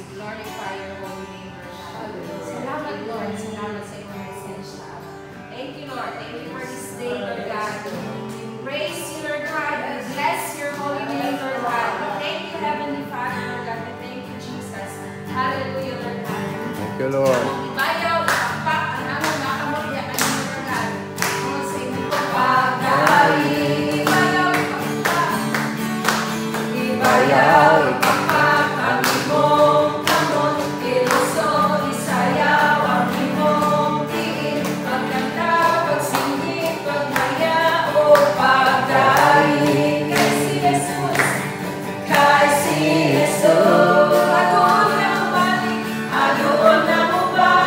We glorify your holy name, Lord. Salamat, Lord. Salamat sa iyong presensya. Thank you, Lord. Thank you for this day, Lord God. We praise you, Lord God. We bless your holy name, Lord God. We thank you, Heavenly Father, Lord God. We thank you, Jesus. Hallelujah, Lord God. Thank you, Lord. Ibayaw, ipapak, ang among makamulya, ang Lord God. Ang sa inyong pagkain. Ibayaw, ipapak. Ibayaw, ipapak, ang imong kamot. Iluso, isayaw, ang imong diin. Pagkanta, pagsingit, pagmaya, o pagkain. Kay si Jesus, kay si Jesus. Adoon na mo balik, adoon na mo balik.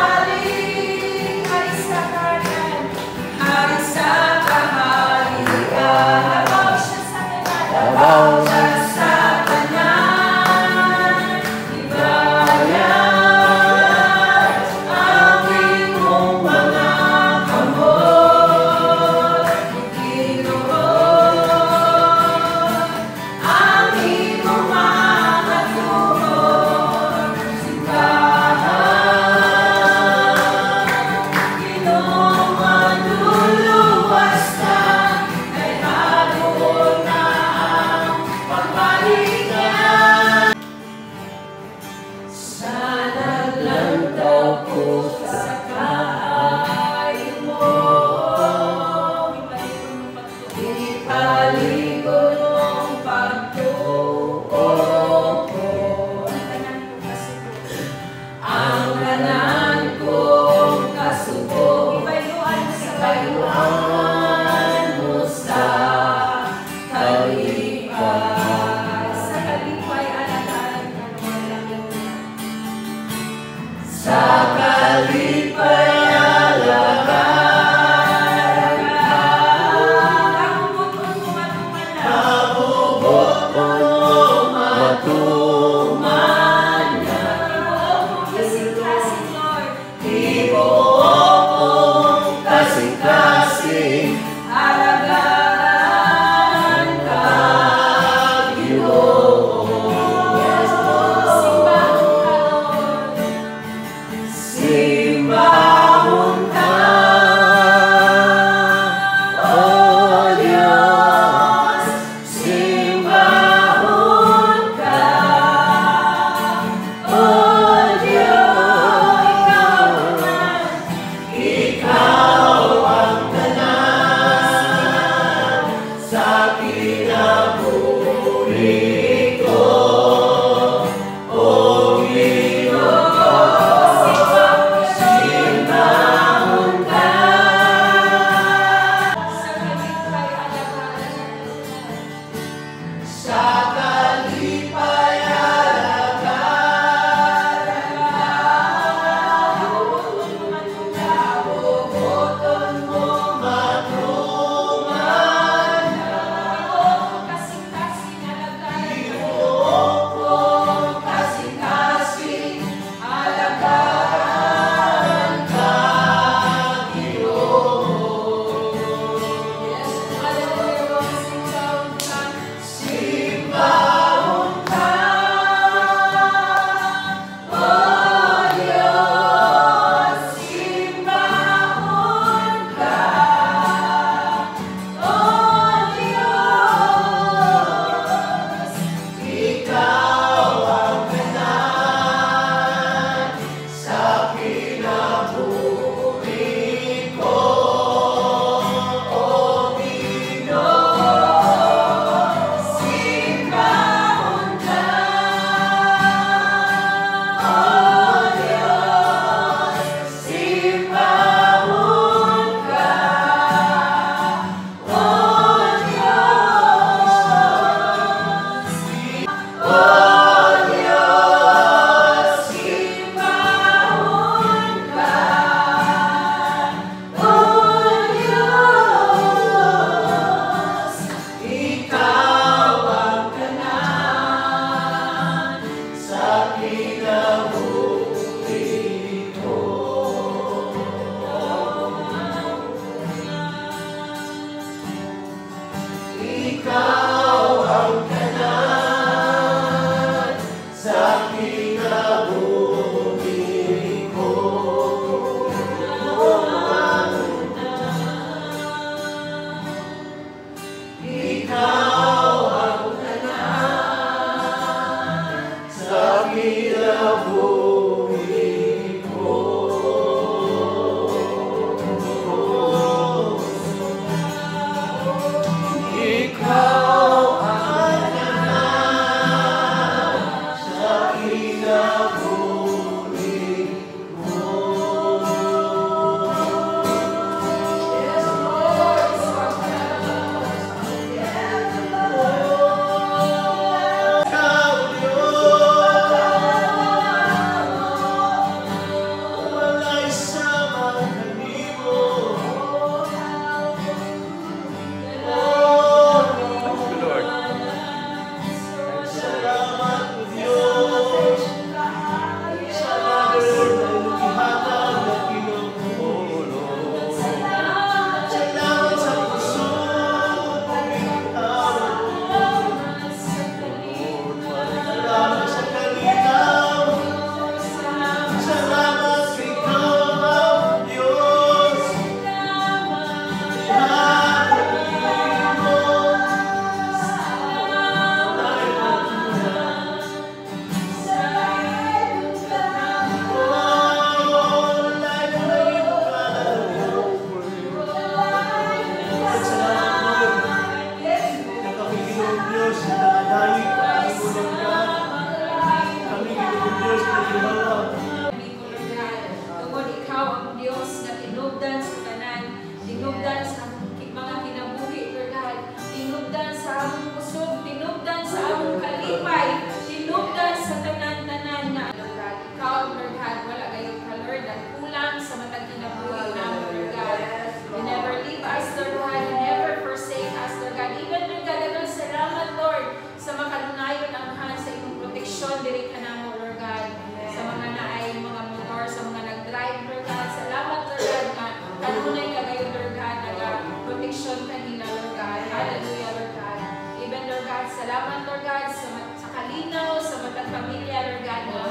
kalinaw sa matang pamilya, Lord God, na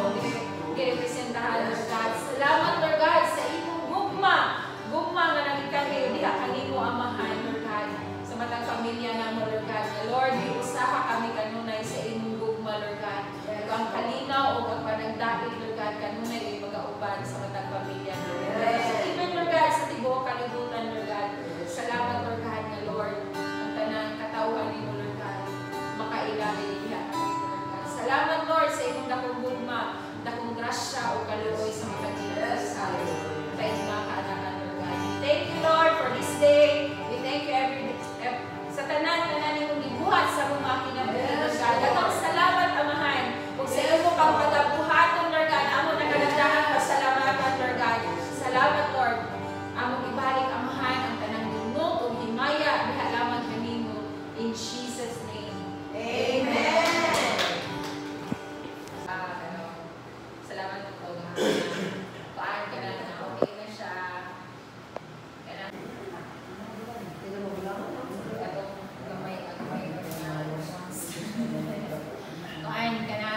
girepresentahan, Lord God. Salamat, Lord God, sa inyong gugma nga nagikan kayo diha kanimo amahan, Lord God, sa matang pamilya namo, Lord God. Lord, usaha kami kanunay sa inyong gugma, Lord God. Ang kalinaw o ang panagdait, Lord God, kanunay ay magauban sa matang pamilya, Lord God. Even, Lord God, sa tibuok kalibutan, Lord God. Salamat, Lord God, na Lord, ang tanang katawhan nimo, Lord God, makailabi diha kanimo, Lord God. Salamat, Lord, sa inyong dakong gugma, dakong grasya o kaluoy sa matang sa tayo mga kaanakan, Lord God. Thank you, Lord, for this day. We thank you sa tanan nimong gibuhat sa mga kinabuhi, Lord God. Daghang salamat, Amahan, kung sa imo pang pagabuhaton, Lord God, amo nakalagdahan pasalamatan, Lord God. Salamat, Lord. Among ibalik, Amahan, ang tanang dunot o himaya, diha lamang kanimo. In Jesus' name. Amen. Salamat po. Paan ka na okay na siya. Tuan ka na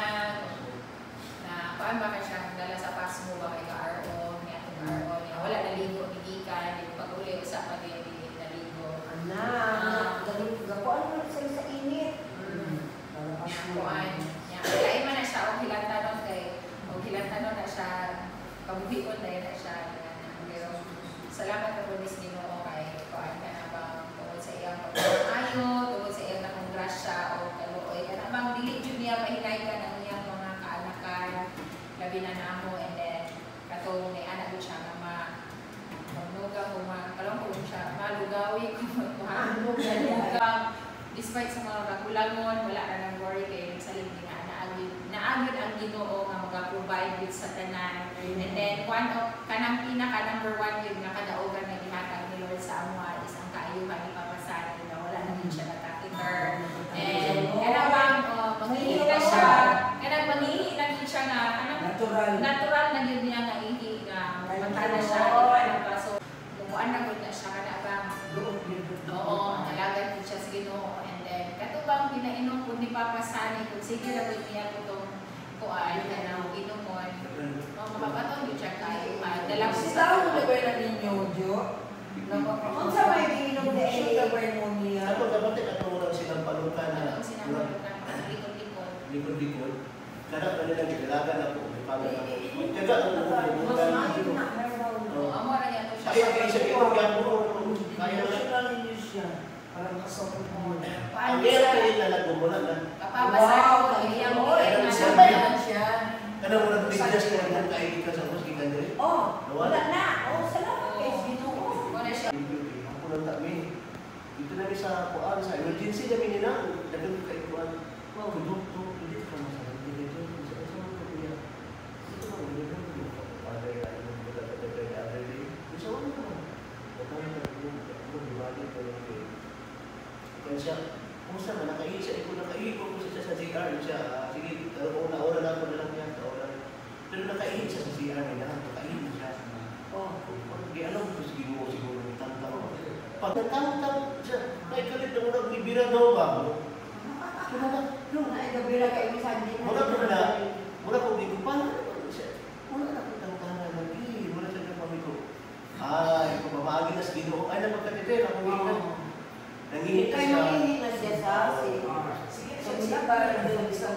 paan ba ka siya dala sa pas mo ba kay ka-RO niya itong RO niya wala naligo nigikan yung pag-uli usap pa din naligo gapuan mo sa init. tuan niya kaya man na siya o hilantanon na siya kabuhion na siya pero salamat na po Miss Ginoo kay tuan ka na bang tungkol sa iyang pag-ayo tungkol sa iyang nakong grasya o kaluoy ka na bang dili dyan niya mahinay ka ng iyang mga kaanakan labi na namo and then katong may anak ko siya na magnugang o kalong ko siya malugawi despite sa mga kakulangon wala na nang worry kayo sa libi na naagid ang Ginoo nga mag-provide with sa tanan and then one of kanang pinaka number 1 yun nga kadaogan na gihatag ni Lord sa amwa is ang kaayuhan ni Papa Sani na wala na din siya na-catheter and kanang bang manghihi na siya kanang manghihi na din siya nga natural na yun niya nga ihi nga mata na siya so lumuan na good na siya kanang bang ang alagad din siya sa Ginoo and then katubang pinainom po ni Papa Sani kung sige na good niya po itong kuan na nang inomon makabaton yun siya kaayuhan dalang Si tao mo ba na ninyo, Jo? Kung sa may ginom na pneumonia. Ano dapat katulad silang palukan na likod-likod. Kada pa nilang gilalaga na po, may pala na po. Kada ang lumukan. Amo ra niya to siya. Kaya siya ito, yan po. Kaya Emotional ninyo siya. Parang kasapot mo. ang kaya kayo na nagmumula na. Kapabasahin ko iyang siya. Kada mo na biglas ka na kahit ka sa musik ka din. Wala na. Salamat kay Ginoo. Wala siya. Ako lang kami. Dito na sa kuan sa emergency na minina. Dagan ka ikuan. Wow, doktor, hindi ka masakit dito. Sa mga kuya. Ito ang ganyan. Patay ka yung mga other day. Isa mo naman. Patay ka yung diwali ka yung day. Kaya siya, kung saan na nakaihi siya, ikaw nakaihi ko siya sa CR siya. Sige, naura na ako na lang yan. Pero nakaihi siya sa CR niya. Nakaihi na siya. Di alam ko siguro tantang. Pag natantang siya, naikalit na muna, bibira daw ba? Yung naigabira kayo minsan din. Mula ko dito, paano siya? Mula na kong tangtangan lagi. Mula siya ng pamiko. Ay, kung mamagi na sa Ginoo, ay napagkatipin ako ngayon. Nangihingi Kaya siya. nangihingi na siya sa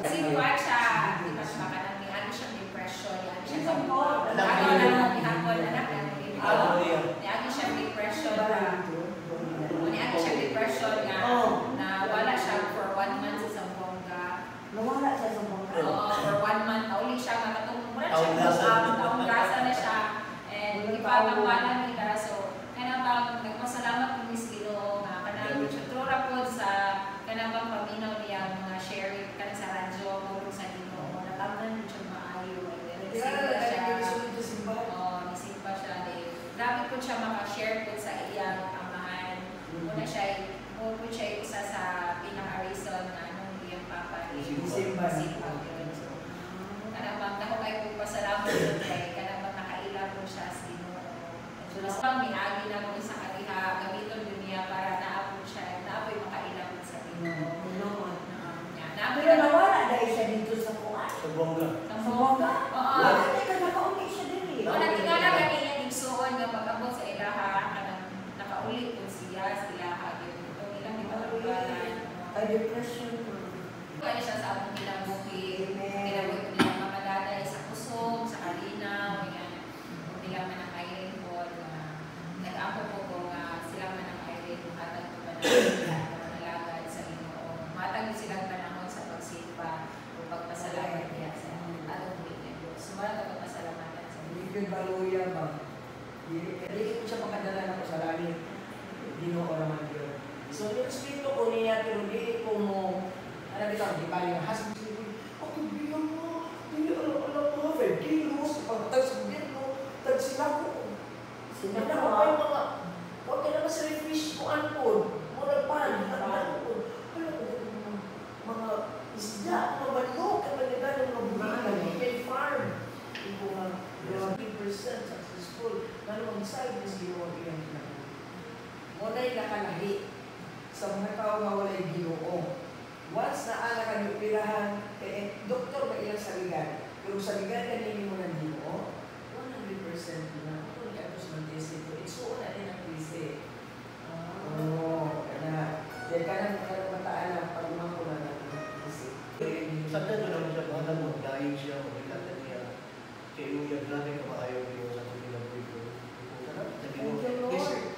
Sinuwat siya, di ba siya makanang may ano siyang depression, yan siya sa Anak ano niya. na ihapon, anak na Ano niya? niya siyang depression niya siyang depression nga na wala siya for 1 month sa Zamboanga. Nawala siya sa mga. For 1 month, ulit siya nga katong mura Taong gasa. siya, taong gasa na siya. And ipatangwalan nila. So, kaya bang nagpasalamat ko Miss Ginoo nga kanang trura po sa kanang bang paminaw niya mga sharing kanang sa radyo mo sa Ginoo. Natamnan siya maayo. Nisimba siya. Grabe po siya maka-share po sa iyang amahan. Muna siya isa sa pinaka-reason na nung iyang papa Nisimba. Kanang bang dako kayo po pasalamat po kay kanang bang nakaila po siya sa Ginoo. So, nasang miagi na mo sa kaniha gamiton yun niya para naapoy siya, naapoy makaila po sa Ginoo. Pero Naapoy na nawala dahil siya dito Ay, depression. Kaya siya sa among kinabuhi, Amen. kinabuhi nilang mga daday sa kusog, sa kalinaw, yan. Nila man ang Irene po, nag-ampo po ko nga sila man ang Irene, matag po ba na nalagad sa Ginoo. Matag silang panahon sa pagsipa o pagpasalamat niya sa atong Ginoo. Sumalat ang pagpasalamatan sa Hindi Ginoo. ko baluya ba? Hindi ko siya makadala na ko sa langit. Ginoo naman yun. So, yung espiritu ko niya, pero hindi ko mo, ano kita, di ba yung hasang ko, ako bilang mo, hindi alam mo, 5 kilos, pagtag sa mo, tag sila ko. Sila na ako yung mga, huwag ka naman sa refresh ko, anpon, mura pan, anpon. Alam ko, mga isda, mga manok, kapalitan ng mga buhay, chicken farm. Ito nga, 50% successful. Lalo ang side is ginawa ilang kinakita. Muna'y nakalahi sa mga tao nga wala'y Ginoo. Once na ana ka ni pirahan, doktor ba ilang saligan? Pero saligan ka nini mo ng Ginoo, 100% na. Ako nag-atos ng test ito. Isuo na din ang test. Oo, kaya. Dahil ka nang mataan lang pag umako na natin ang test. Sakta doon naman siya, baka mo, dahil siya, magkakata niya. Kaya yung yung natin kamaayaw niyo sa kanilang ko. Sarap, Thank you, Lord.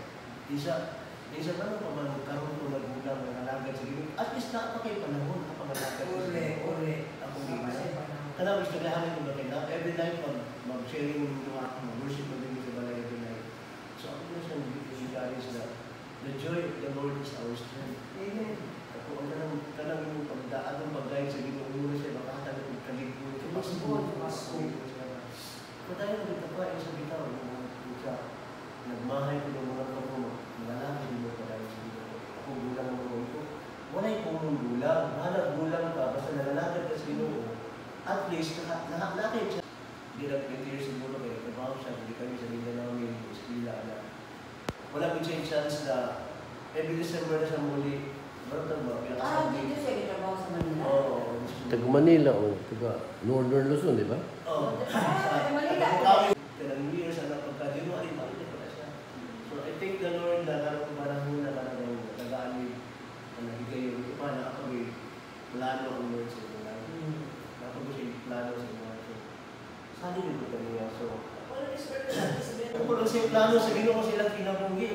Isa pa pa man karon ko nagbulang ng alagad sa Ginoo. At least na pa kay panahon kapag Ore. ako gina. Kana gusto gahanin ko ba na every night mag-sharing yung mag-worship mo din sa balay every night. So ako na siya guys na the joy of the Lord is our strength. Amen. Ako ang kanang yung pagdaan ng pagdaig sa Ginoo muna siya makatag ng kaligpod. Pasko. Kung tayo nagtapain sa bitaw sa nagmahay ko ng mga kapatid, malalaki din mo pala sa Ginoo. Ako gulang mo ito. Wala'y pumong gulang. Mahalag gulang ka, basta nalalagad ka sa Ginoo. At least, nakakit siya. Hindi na 20 years siguro kayo. Trabaho siya, hindi kami sa Mindanao namin, Esquila, anak. Wala ko siya chance na every December na siya muli. Barang ba? Dito siya kitrabaho sa Manila? Oo. Taga Manila o taga Northern Luzon, di ba? Oo. Manila. Kaya New Year's, anak, pagka-January, bakit pala siya? So I thank the Lord na naroon ko parang muna ka na ng tagaan na nagigay yung iba na ako may plano ang Lord sa inyo lang. Ako ko siya plano sa inyo. So, saan yun ko kanina? So, wala ni Sir na sabihin. Ako lang siya plano sa Ginoo ko silang kinabuhi.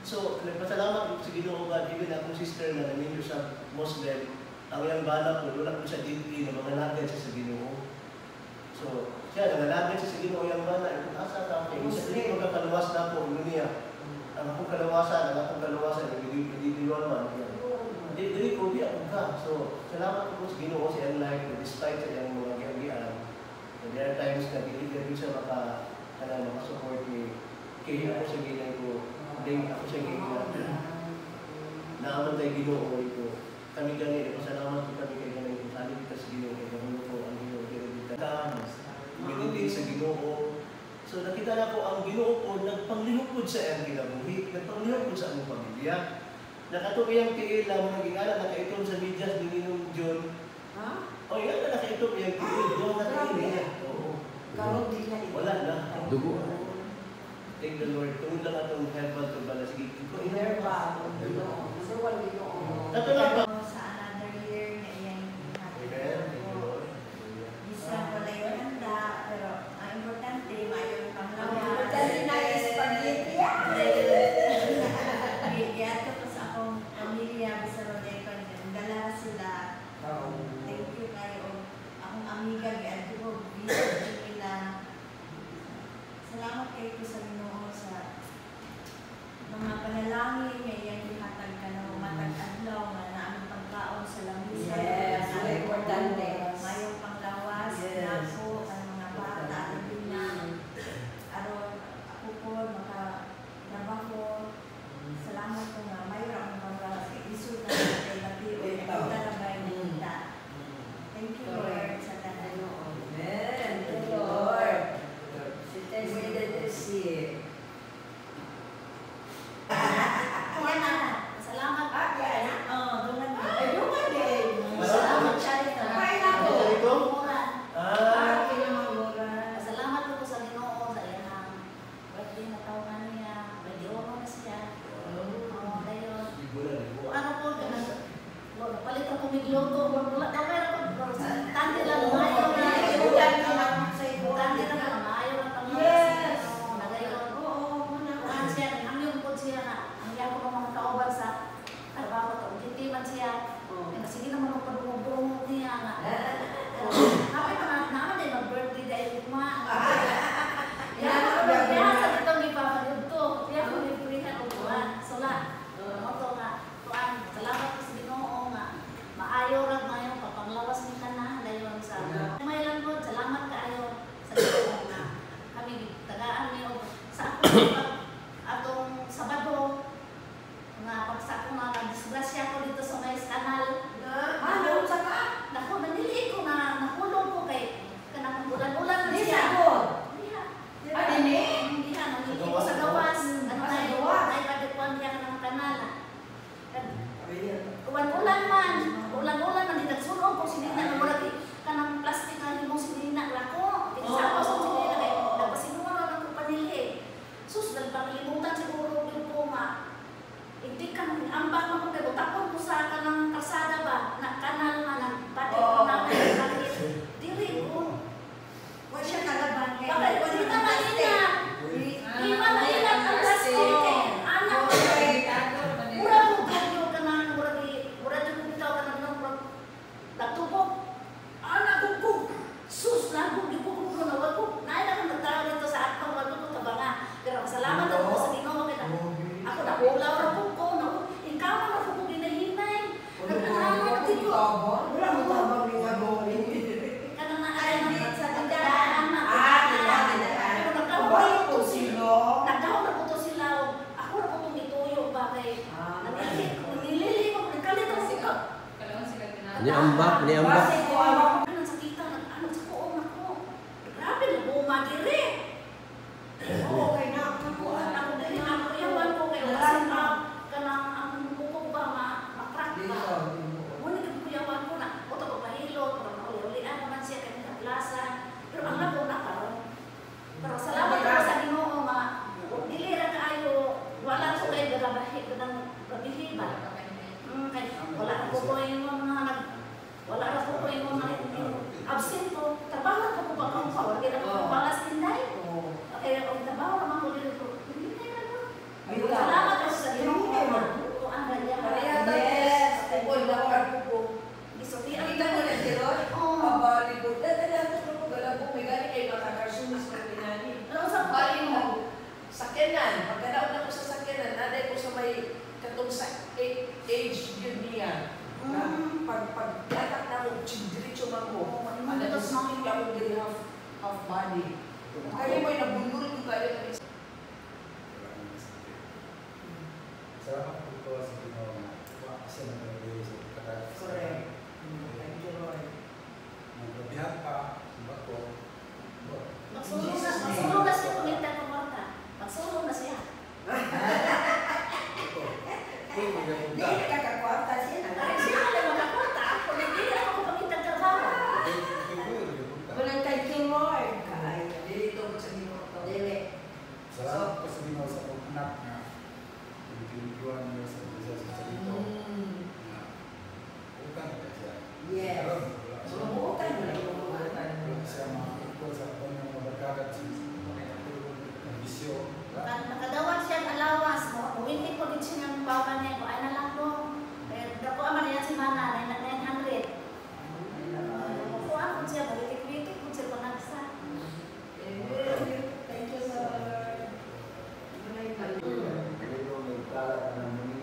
So, nagpasalamat ko sa Ginoo God, even akong sister na naninyo sa Muslim, ang yung bala ko, wala ko siya dito na mga lagay siya sa Ginoo. So, siya, nangalagay siya sa Ginoo yung bala, kung asa ka, kaya isa din magkakaluwas na po, niya. Ang akong kaluwasan, hindi man. Hindi ko, di ako ka. So, salamat ko sa Ginoo sa iyang life, despite sa iyang mga giyagian. There are times na hindi siya makasupport ni kaya ako sa ginay ko, hindi ako sa ginay naaman tayo Ginoo ito. Kami ganit, pasalamat ko kami kay ganay kung saan kita sa Ginoo, kay gamulo ko ang Ginoo, kaya dito binigay sa Ginoo. So nakita na po ang Ginoo po, nagpanglihupod sa iyang kinabuhi, nagpanglihupod sa among pamilya. Nakatukoy ang tiil lang, naging alam, nakaitom sa medyas, Ginoo John. Ha? O yan na nakaitom yung tiil, doon na tiil. Oo. Karong di na ito. Wala na. Dugo. Thank the Lord. Tungod lang atong herbal to balas. Inerba. Ginoo. So, wala Ginoo. Ito lang ba? Sa another year na iyan Amen. Thank you, Lord. Isa wala yung handa, pero ang importante, mayroon pang lawa. Importante na yung spaghetti. Giyato ko sa akong pamilya, bisa Rodeco, dala sila. Thank you kayo. Akong amiga, giyato ko, bisa nila. Salamat kayo ko sa Ginoo sa mga panalangin nga iyang ihatag ka na matag adlaw nga na ang pagkaon sa lamisa. Yes, very importante. Mayong panglawas, Yes. nako, ang mga bata, alabi na. Aron ako po, makatrabaho. Salamat ko nga, mayroon ang panglawas. Kay isu na kay Labi o nakita na ba yung nakita. Thank you, Lord, sa tanan. Amen. Thank you, Lord. Si Tessie, si Yan na. giluto ko wala na pero tante lang mayo na iulan ka lang sa iulan na mayo na pang yes nagayon oo na siya ang yung po siya na ang yapo ng mga kauban sa trabaho to gitiman siya sige naman ang padungog niya nga ako pa naman ay mag-birthday dahil kuma kaya sa itong ipapagod to kaya ko librihan o kuhan sula moto nga kuhan salamat ko sa Ginoo nga maayo ra mayo papanglawas ni kana dayon sa may lang po salamat kaayo sa Ginoo nga kami tagaan niyo sa ako atong Sabado nga pagsako nga disgrasya ko dito sa may kanal ano sa ka nako nanili ko na nakulong ko kay kanang ulan-ulan na siya Hindi ko sa gawas. Ano na yun? Ay, padikuan niya ka ng kanal. Ulan-ulan man. Ulan-ulan man. Hindi nagsunog kung sinina. Namuragi ka ng plastic na limong sinina. Lako. Pinasama sa sinina. Kaya nagpasinuwa na ng kupanili. Sus, nagpangilimutan siguro yung puma. Hindi ka ambak mo kung kayo. Tapon ko sa kanang kalsada ba? Na kanal man. Pati ko na kahit. Diri ko. Huwag siya kalaban. Bakit? Hindi na maingat. Di ba maingat ang plastic? Anak ko. Mura mo ganyo ka na. Mura dyan kong bitaw ka na ng natubog. Anak ko. Sus, nagong di ko kung nawag ko. Naila ko nagtaraw dito sa atong wag ko kabanga. Pero salamat ako sa Ginoo. Ako nakulaw ra po ko. Ikaw na po ko ginahinay. Nagkakaroon din ko. Wala mo tabang ni Gabo. Kanang naayon sa tandaan na. Nagdahon na po to sila. Ako na po itong ituyo ba kay nilili ko. Nagkalit ang sika. Niambak. Ano sa kita? Ano sa kuong ako? Grabe na buma dire. Oo, kay na. Ako din ang kuyawan ko. Kaya wala na kanang ang bukog ba makrak ba. Muna yung kuyawan ko na. O ito ko pahilot. Uli-ulian naman siya kaya nagplasan. Pero ang labo na karon. Pero salamat ako sa Ginoo nga dilira kaayo wala ko kay garabahi kanang gabihi ba. Wala na po ko yung mga wala na po ko yung mga absent ko. Trabaho ko ba kung power kaya ko balas tinday. Kaya ang trabaho naman ko dito. Hindi na ano. Salamat ako sa Ginoo nga tuan ra niya. Yes. Tungkol na ko. Isuti Kita mo na si Roy? Babali ko. Dala ko ko gala ko may gani kay makakarsunis na pinani. Ano sa Bali mo sakyanan. Pagkadaot na ko sa sakyanan, naday ko sa may katong sa age yun niya. Na pagdatak na mo, diretso man mo. Ano to sakit ka mo diri half body. Kaya mo nabulol ko kayo. Salamat po sa Ginoo na kasi nagpapalagay sa pagkakataon. Correct. Thank you, Roy. Nagpabihan pa, bato. Magsulong na siya kung hindi ko marta. Magsulong na siya. Ito. Ito, Hindi maganda. nakakakwarta siya. Ay, siya ka lang makapunta. Kung hindi ako pagkitang trabaho. Walang kay King Roy. Dito sa Ginoo to. Salamat po sa Ginoo sa pag-anak na pinipiliwan niyo sa Diyos sa Ginoo. Utang ka siya. Yes. Karon, wala So, siya. mabutan mo na Wala siya makikita sa kanyang mabarkadat sa bisyo. Nakadawat siya ang alawas. Uwinti ko din siya ng bawa niya. Ay na lang po. Dako aman niya si Mana. 900. Kuha ko siya. Balitik-litik ko siya panagsa. Thank you, sir. Hindi ko may kalat na muli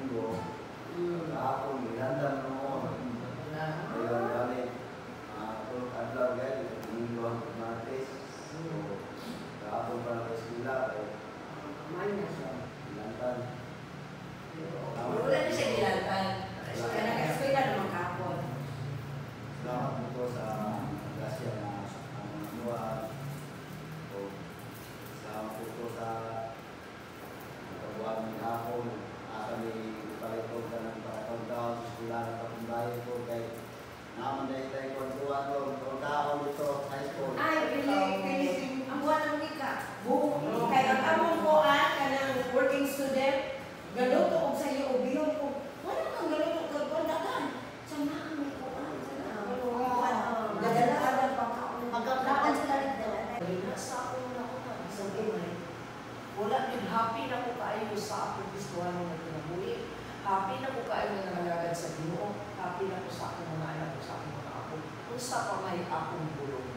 kayo na nangalagad sa Ginoo, happy na ko sa akong mga anak ko, sa akong mga apo. Kung sa pamay akong bulong.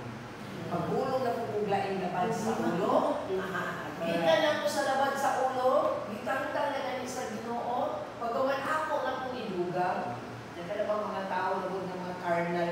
Magbulong na pupuglain labad sa ulo. Kita na ko sa labad sa ulo. Gitang-tang na kami sa Ginoo. Pagawan ako na kong ilugaw. Nagkalabang mga tao na ng mga carnal.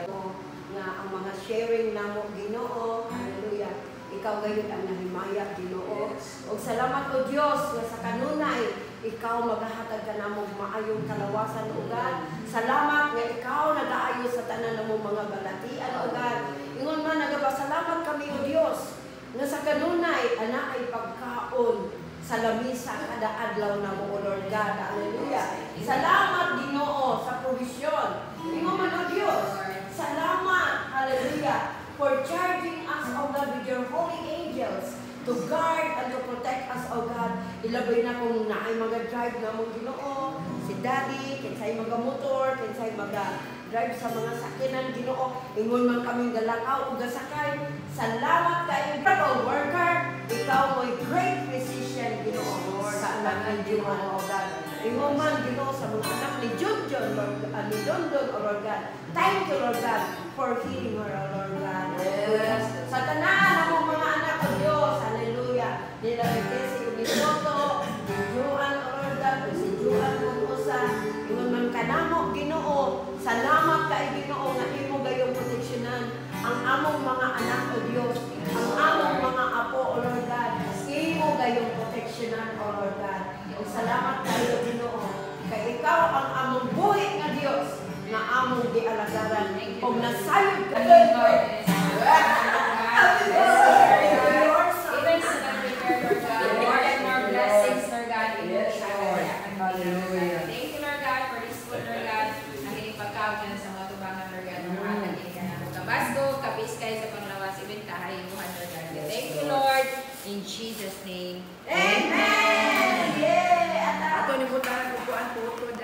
Nga ang mga sharing namo Ginoo, hallelujah. Ikaw gayon ang nahimaya Ginoo. O salamat o Dios nga sa kanunay ikaw maghahatag ka namong maayong kalawasan o God. Salamat nga ikaw nagaayo sa tanan namong mga balatian o God. Ingon man nagapasalamat kami o Dios nga sa kanunay ana ay pagkaon sa lamisa kada adlaw namo o Lord God. Hallelujah. Salamat Ginoo sa provision. Ingon man o Dios. Salamat, hallelujah, for charging us, O God, with your holy angels to guard and to protect us, O God. Ilabay na kung naay mag-drive na mong Ginoo, si Daddy, kinsay mag-motor, kinsay mag-drive sa mga sakinan, Ginoo. Ingon man kaming galakaw o gasakay. Salamat kayo, Ikaw, worker. Ikaw mo'y great physician, Ginoo, sa anak ng Ginoo, O God. Ingon man, Ginoo, sa mga anak ni Junjun, ni Dondon, O Lord God. Thank you, Lord God, for healing her, O Lord God. Yes. Sa tanan ng mga anak o Diyos, hallelujah. Nila si Unisoto, si Juan, O Lord God, si Juan Musa, ingon man kanamo, Ginoo, salamat kay Ginoo nga imo gayong proteksyonan ang among mga anak o Diyos, ang among mga apo, O Lord God. Imo gayong proteksyonan, O Lord God. Salamat kayo, Ginoo. Kay ikaw ang among buhi nga Dios na among gialagaran kung nasayod ka Even sa nag-prepare, Lord God, more and more blessings, Lord God, in your Hallelujah. Thank you, Lord God, for this food, Lord God. Ang inyong pagkaon sa mga tubangan, Lord God, ng mga kanina na kabasgo, kabiskay sa panglawas, even kahayuhan, Lord God. Thank you, Lord, in Jesus' name. Amen! Yeah! Ato ni butahan ko po ang tuto